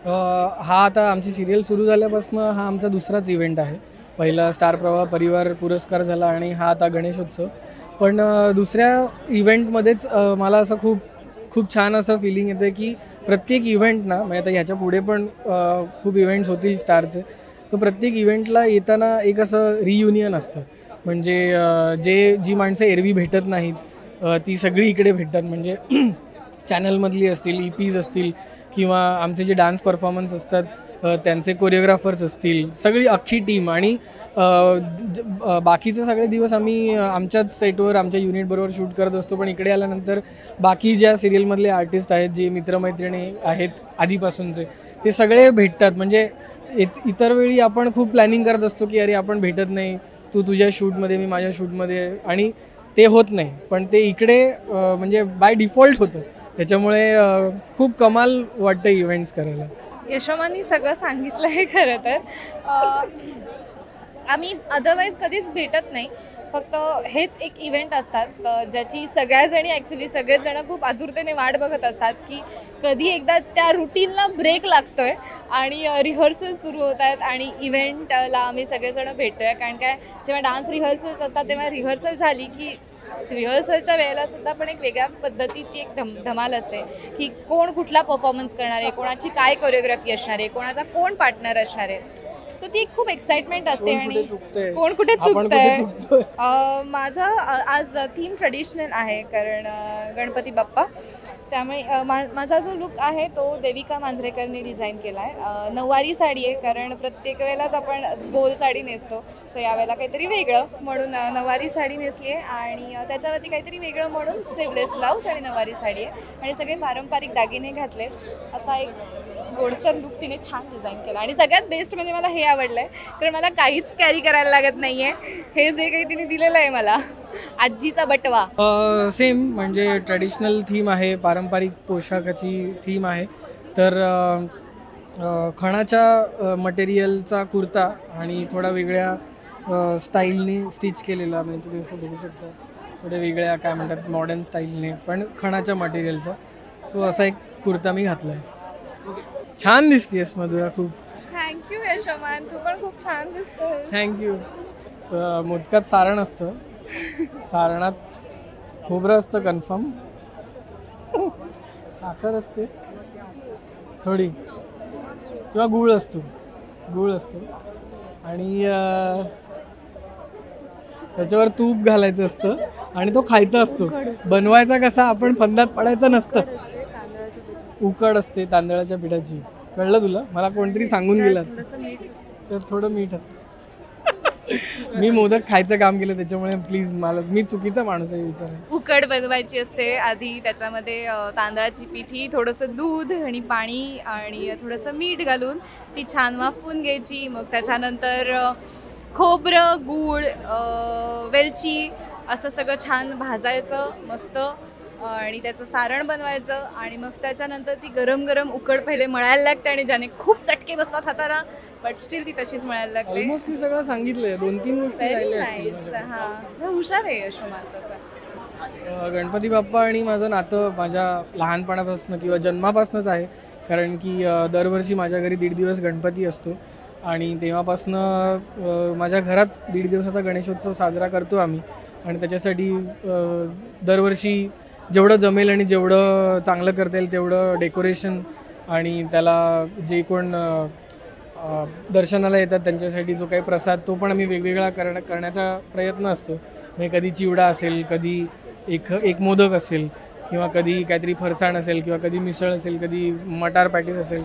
हा आता आमची सिरियल सुरू झाल्यापासून हा आमचा दुसराच इव्हेंट आहे. पहिला स्टार प्रवाह परिवार पुरस्कार झाला आणि हा आता गणेशोत्सव. पण दुसऱ्या इव्हेंटमध्येच मला असं खूप खूप छान असं फिलिंग येतं की प्रत्येक इव्हेंट ना, म्हणजे आता ह्याच्या पुढे पण खूप इव्हेंट्स होतील स्टारचे. तर प्रत्येक इव्हेंटला येताना एक असं रियुनियन असतं. म्हणजे जी माणसं एरवी भेटत नाहीत ती सगळी इकडे भेटतात. म्हणजे चॅनलमधली असतील, EPs असतील किंवा आमचे जे डान्स परफॉर्मन्स असतात त्यांचे कोरिओग्राफर्स असतील, सगळी अख्खी टीम. आणि बाकीचे सगळे दिवस आम्ही आमच्याच सेटवर आमच्या युनिटबरोबर शूट करत असतो. पण इकडे आल्यानंतर बाकी ज्या सिरियलमधले आर्टिस्ट आहेत, जे मित्रमैत्रिणी आहेत आधीपासूनचे, ते सगळे भेटतात. म्हणजे इतर वेळी आपण खूप प्लॅनिंग करत असतो की अरे आपण भेटत नाही, तू तुझ्या शूटमध्ये, मी माझ्या शूटमध्ये, आणि ते होत नाही. पण ते इकडे म्हणजे बाय डिफॉल्ट होतं. त्याच्यामुळे खूप कमाल वाटतं इव्हेंट्स करायला. यशोमांनी सगळं सांगितलं आहे. खरं तर आम्ही अदरवाईज कधीच भेटत नाही. फक्त हेच एक इव्हेंट असतात ज्याची सगळ्याजणी ॲक्च्युली सगळेच जण खूप आतुरतेने वाट बघत असतात की कधी एकदा त्या रुटीनला ब्रेक लागतोय आणि रिहर्सल सुरू होत आहेत आणि इव्हेंटला आम्ही सगळेजण भेटतो आहे. कारण काय, जेव्हा डान्स रिहर्सल्स असतात तेव्हा रिहर्सल झाली की रिहर्सलच्या वेळेला सुद्धा पण एक वेगळ्या पद्धतीची एक धमाल असते की कोण कुठला परफॉर्मन्स करणार आहे, कोणाची काय कोरिओग्राफी असणार आहे, कोणाचा कोण पार्टनर असणार आहे. सो ती खूप एक्साइटमेंट असते. आणि कोण कुठे चुकतंय. माझं आज थीम ट्रेडिशनल आहे, कारण गणपती बाप्पा. त्यामुळे माझा जो लुक आहे तो देविका मांजरेकरने डिझाईन केला आहे. नऊवारी साडी आहे, कारण प्रत्येक वेळेलाच आपण गोल साडी नेसतो. सो यावेळेला काहीतरी वेगळं म्हणून नऊवारी साडी नेसली आहे. आणि त्याच्यावरती काहीतरी वेगळं म्हणून स्लीवलेस ब्लाऊज आणि नऊवारी साडी आहे. आणि सगळे पारंपरिक दागिने घातले. असा एक गोडसर लुक तिने छान डिझाईन केला. आणि सगळ्यात बेस्ट म्हणजे मला हे आवडलं आहे, कारण मला काहीच कॅरी करायला लागत नाही आहे. हे जे काही तिने दिलेलं आहे मला, आजीचा बटवा. सेम, म्हणजे ट्रेडिशनल थीम आहे, पारंपरिक पोशाखाची थीम आहे. तर खणाच्या मटेरियलचा कुर्ता आणि थोडा वेगळ्या स्टाईलने स्टिच केलेला, म्हणजे तुम्ही असं बघू शकता, थोड्या वेगळ्या काय म्हणतात मॉडर्न स्टाईलने, पण खणाच्या मटेरियलचा. सो असा एक कुर्ता मी घातला आहे. छान दिसतेस मधुरा खूप. थँक्यू यशोमान, तू पण खूप छान दिसतोय. थँक्यू. मोदकात सारण असतं, सारणात खोबरं असतं कन्फर्म, साखर असते थोडी, किंवा गूळ असतो आणि त्याच्यावर तूप घालायचं असतं आणि तो खायचा असतो. बनवायचा कसा, आपण फंदात पडायचं नसतं. उकड असते तांदळाच्या पिठाची. कळलं तुला? मला कोणतरी सांगून गेलं. तर थोडं मीठ असतं. मी मोदक खायचं काम केलं, त्याच्यामुळे प्लीज मी चुकीचा माणूस आहे विचार. उकड बनवायची असते आधी. त्याच्यामध्ये तांदळाची पिठी, थोडंसं दूध आणि पाणी आणि थोडंसं मीठ घालून ती छान वाफवून घ्यायची. मग त्याच्यानंतर खोबरं, गूळ, वेलची असं सगळं छान भाजायचं मस्त आणि त्याचं सारण बनवायचं. आणि मग त्याच्यानंतर ती गरम गरम उकड पहिले मळायला लागते आणि ज्याने खूप चटके बसतात हाताला, बट स्टील ती तशीच मळायला लागते. ऑलमोस्ट मी सगळं सांगितलंय, 2-3 गोष्टी राहिल्या असतील. हां, हुशार आहे यशोमान तसं. गणपती बाप्पा आणि माझं नातं माझ्या लहानपणापासून किंवा जन्मापासूनच आहे. कारण की दरवर्षी माझ्या घरी 1.5 दिवस गणपती असतो आणि तेव्हापासनं माझ्या घरात 1.5 दिवसाचा गणेशोत्सव साजरा करतो आम्ही. आणि त्याच्यासाठी दरवर्षी जेवढं जमेल आणि जेवढं चांगलं करता येईल तेवढं डेकोरेशन आणि त्याला जे कोण दर्शनाला येतात त्यांच्यासाठी जो काही प्रसाद, तो पण आम्ही वेगवेगळा करण्याचा प्रयत्न असतो. म्हणजे कधी चिवडा असेल, कधी एक मोदक असेल, किंवा कधी काहीतरी फरसाण असेल, किंवा कधी मिसळ असेल, कधी मटार पॅटीस असेल.